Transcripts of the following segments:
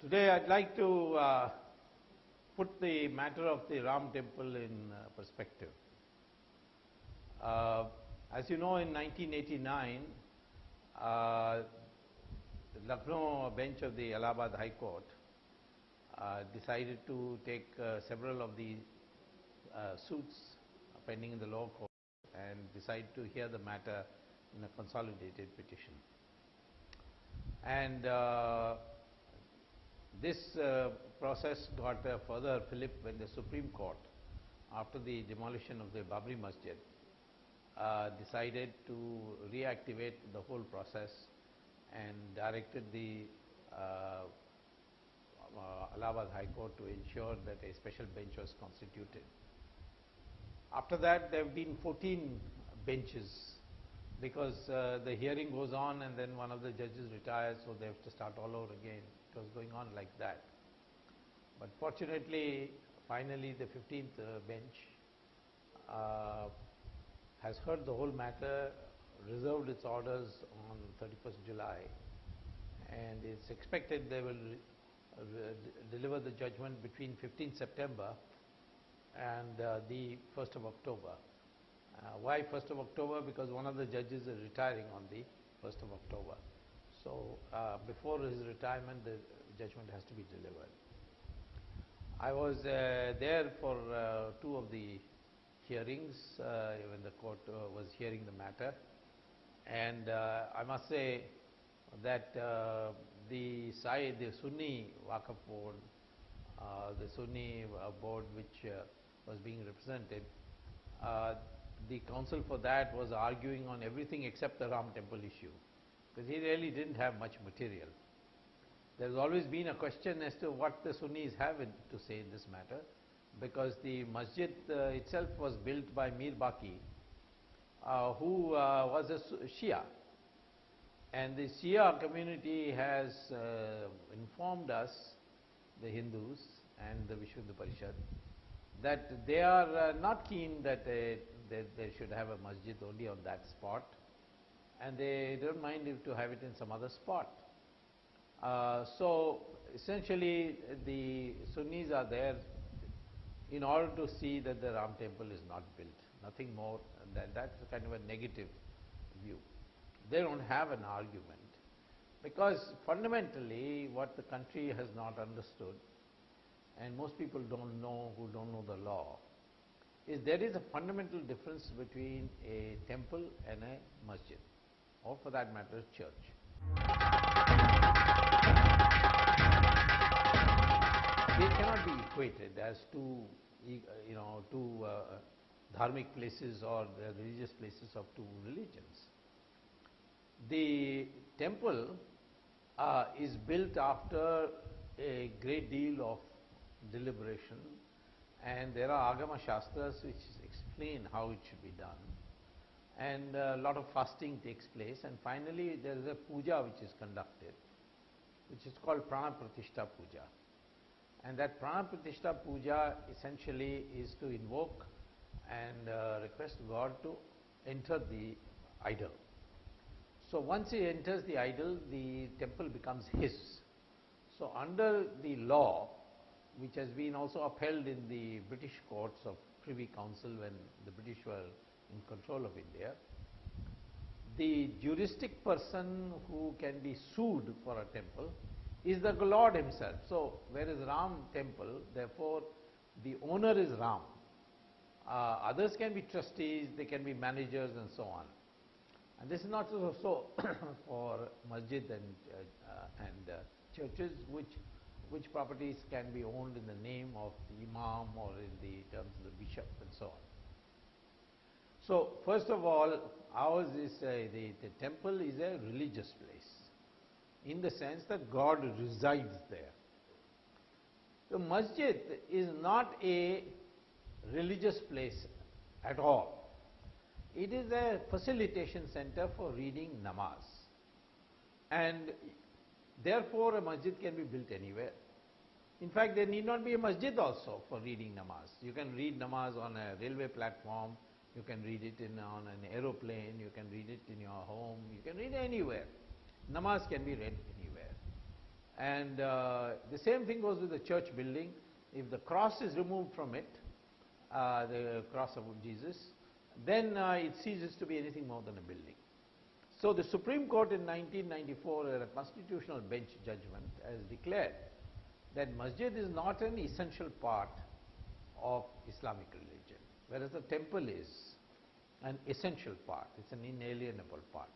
Today I'd like to put the matter of the Ram temple in perspective. As you know, in 1989, the Lucknow bench of the Allahabad High Court decided to take several of the suits pending in the lower court and decide to hear the matter in a consolidated petition. And this process got a further fillip when the Supreme Court, after the demolition of the Babri Masjid, decided to reactivate the whole process and directed the Allahabad High Court to ensure that a special bench was constituted. After that, there have been 14 benches because the hearing goes on and then one of the judges retires, so they have to start all over again. It was going on like that. But fortunately, finally the 15th bench has heard the whole matter, reserved its orders on 31st July, and it's expected they will deliver the judgment between 15th September and the 1st of October. Why 1st of October? Because one of the judges is retiring on the 1st of October. So before his retirement, the judgment has to be delivered. I was there for two of the hearings when the court was hearing the matter, and I must say that the Sunni Waqf board, the Sunni board which was being represented, the counsel for that was arguing on everything except the Ram temple issue, because he really didn't have much material. There's always been a question as to what the Sunnis have to say in this matter, because the masjid itself was built by Mir Baqi, who was a Shia, and the Shia community has informed us, the Hindus and the Vishnu Parishad, that they are not keen that they should have a masjid only on that spot, and they don't mind if to have it in some other spot. So essentially the Sunnis are there in order to see that the Ram temple is not built, nothing more than that. That's kind of a negative view. They don't have an argument, because fundamentally what the country has not understood, and most people don't know who don't know the law, is there is a fundamental difference between a temple and a masjid, or for that matter, a church. They cannot be equated as two, two dharmic places or religious places of two religions. The temple is built after a great deal of deliberation, and there are Agama Shastras which explain how it should be done, and a lot of fasting takes place, and finally there is a puja which is conducted, which is called Prana Pratishtha Puja. And that Prana Pratishtha Puja essentially is to invoke and request God to enter the idol. So once he enters the idol, the temple becomes his. So under the law, which has been also upheld in the British courts of Privy Council when the British were in control of India. The juristic person who can be sued for a temple is the Lord himself. So, where is Ram temple, therefore, the owner is Ram. Others can be trustees, they can be managers and so on. And this is not so for masjid and churches, which properties can be owned in the name of the imam or in the terms of the bishop and so on. So, first of all, ours is the temple is a religious place, in the sense that God resides there. The masjid is not a religious place at all. It is a facilitation center for reading namaz. And therefore, a masjid can be built anywhere. In fact, there need not be a masjid also for reading namaz. You can read namaz on a railway platform, you can read it on an aeroplane, you can read it in your home, you can read it anywhere. Namaz can be read anywhere. And the same thing goes with the church building. If the cross is removed from it, the cross of Jesus, then it ceases to be anything more than a building. So the Supreme Court in 1994, in a constitutional bench judgment, has declared that masjid is not an essential part of Islamic religion, whereas the temple is an essential part, it's an inalienable part.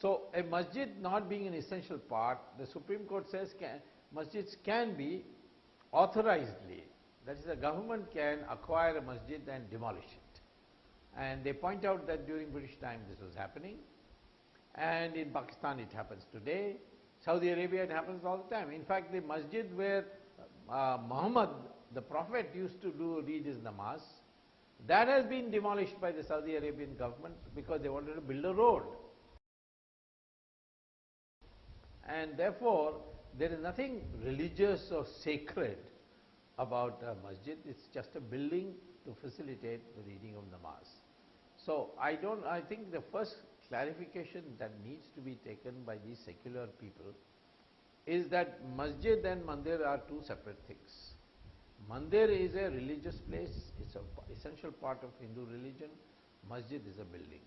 So a masjid not being an essential part, the Supreme Court says masjids can be authorizedly, that is, the government can acquire a masjid and demolish it. And they point out that during British time this was happening, and in Pakistan it happens today. Saudi Arabia it happens all the time. In fact, the masjid where Muhammad, the Prophet, used to read his namaz, that has been demolished by the Saudi Arabian government because they wanted to build a road. And therefore, there is nothing religious or sacred about a masjid. It's just a building to facilitate the reading of namaz. So I think the first clarification that needs to be taken by these secular people is that masjid and mandir are two separate things. Mandir is a religious place, it's an essential part of Hindu religion. Masjid is a building.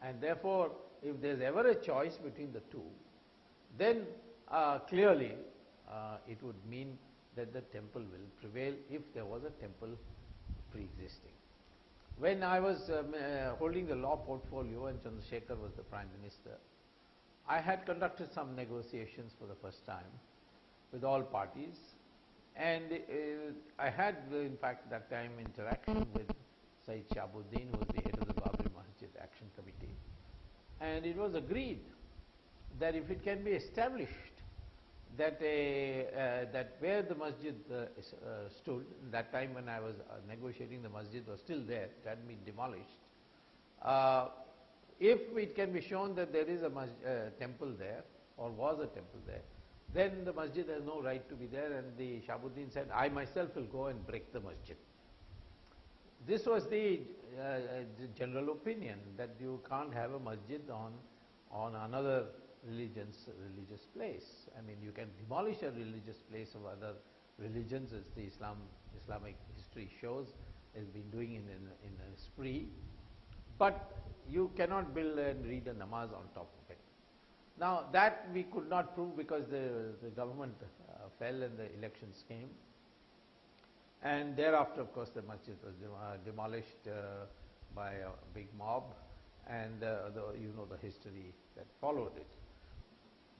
And therefore, if there is ever a choice between the two, then clearly it would mean that the temple will prevail if there was a temple pre-existing. When I was holding the law portfolio and Chandrasekhar was the Prime Minister, I had conducted some negotiations for the first time with all parties, and I had in fact that time interaction with Sayyid Shahabuddin, who was the head of the Babri Masjid Action Committee, and it was agreed that if it can be established that where the masjid stood, that time when I was negotiating, the masjid was still there, it hadn't been demolished. If it can be shown that there is a temple there, or was a temple there, then the masjid has no right to be there, and the Shahabuddin said, I myself will go and break the masjid. This was the general opinion, that you can't have a masjid on another religious place. I mean, you can demolish a religious place of other religions, as the Islamic history shows, has been doing in a spree, but you cannot build and read a namaz on top of it. Now, that we could not prove because the government fell and the elections came, and thereafter, of course, the masjid was demolished by a big mob, and you know the history that followed it.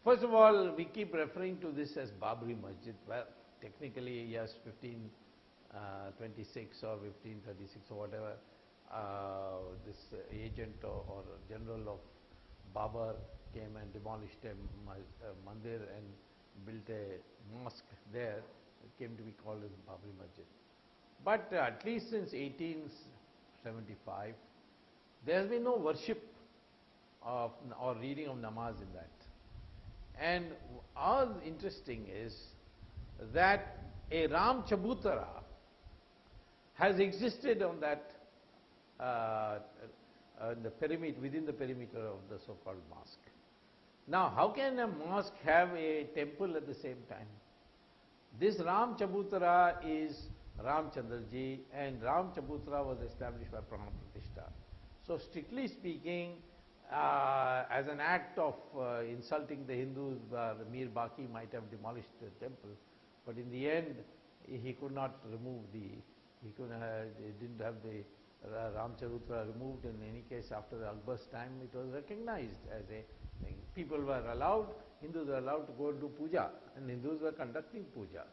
First of all, we keep referring to this as Babri Masjid. Well, technically, yes, 1526 or 1536 or whatever, this agent or general of Babur came and demolished a mandir and built a mosque there. It came to be called as Babri Masjid. But at least since 1875, there has been no worship or reading of namaz in that. And all interesting is that a Ram Chabutara has existed on that within the perimeter of the so-called mosque. Now, how can a mosque have a temple at the same time? This Ram Chabutara is Ramchandraji, and Ram Chabutra was established by Prana Pratishtha. So strictly speaking, as an act of insulting the Hindus, Mir Baki might have demolished the temple, but in the end, he could not remove he didn't have the Ramcharutra removed. In any case, after Akbar's time, it was recognized as a thing. People were allowed, Hindus were allowed to go and do puja, and Hindus were conducting puja.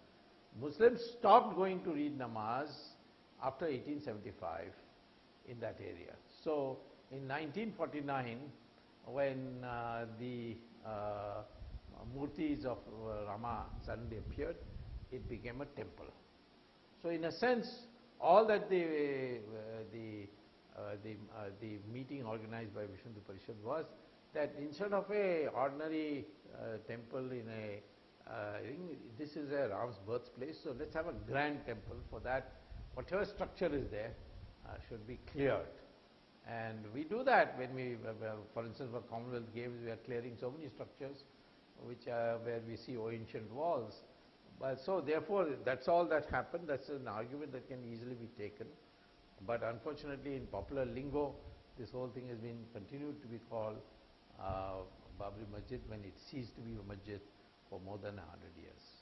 Muslims stopped going to read namaz after 1875 in that area. So in 1949, when the murtis of Rama suddenly appeared, it became a temple. So in a sense, all that the meeting organized by Vishnu Parishad was that instead of a ordinary temple in a this is a Ram's birthplace, so let's have a grand temple. For that, whatever structure is there should be cleared. And we do that when we, for instance, for Commonwealth Games, we are clearing so many structures which where we see ancient walls. But so therefore, that's all that happened. That's an argument that can easily be taken. But unfortunately, in popular lingo, this whole thing has been continued to be called Babri Masjid when it ceased to be a masjid for more than 100 years.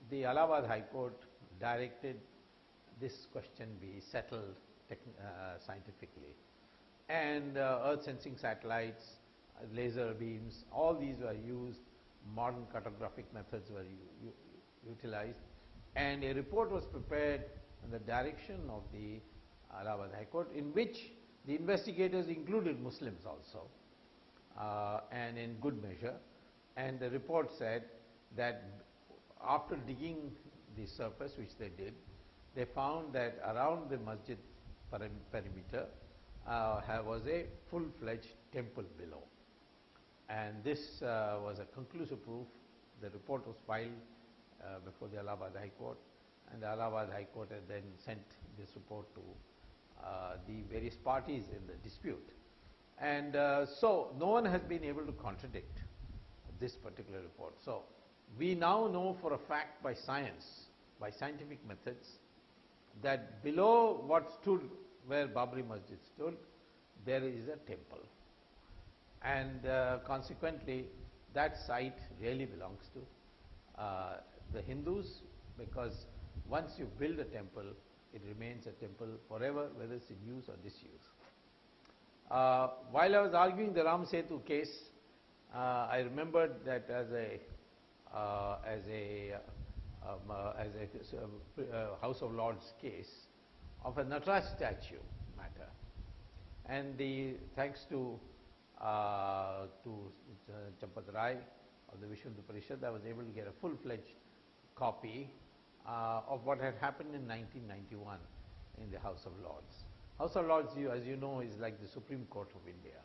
The Allahabad High Court directed this question be settled scientifically. And earth sensing satellites, laser beams, all these were used, modern cartographic methods were utilized, and a report was prepared in the direction of the Allahabad High Court, in which the investigators included Muslims also, and in good measure. And the report said that after digging the surface, which they did, they found that around the masjid perimeter was a full-fledged temple below. And this was a conclusive proof. The report was filed before the Allahabad High Court, and the Allahabad High Court had then sent this report to the various parties in the dispute. And so no one has been able to contradict this particular report. So we now know for a fact by science, by scientific methods, that below what stood where Babri Masjid stood, there is a temple. And consequently, that site really belongs to the Hindus, because once you build a temple, it remains a temple forever, whether it's in use or disuse. While I was arguing the Ram Setu case, I remembered that as a House of Lords case of a Nataraj statue matter, and thanks to Champat Rai of the Vishnu Parishad, I was able to get a full-fledged copy of what had happened in 1991 in the House of Lords. House of Lords, as you know, is like the Supreme Court of India.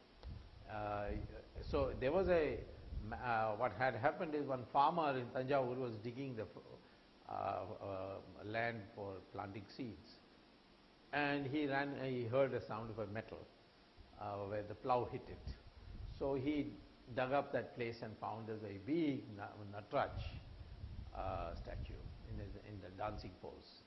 So there was what had happened is one farmer in Tanjavur was digging the land for planting seeds, and he heard a sound of a metal where the plow hit it. So he dug up that place and found there's a big Nataraj statue in the dancing pose.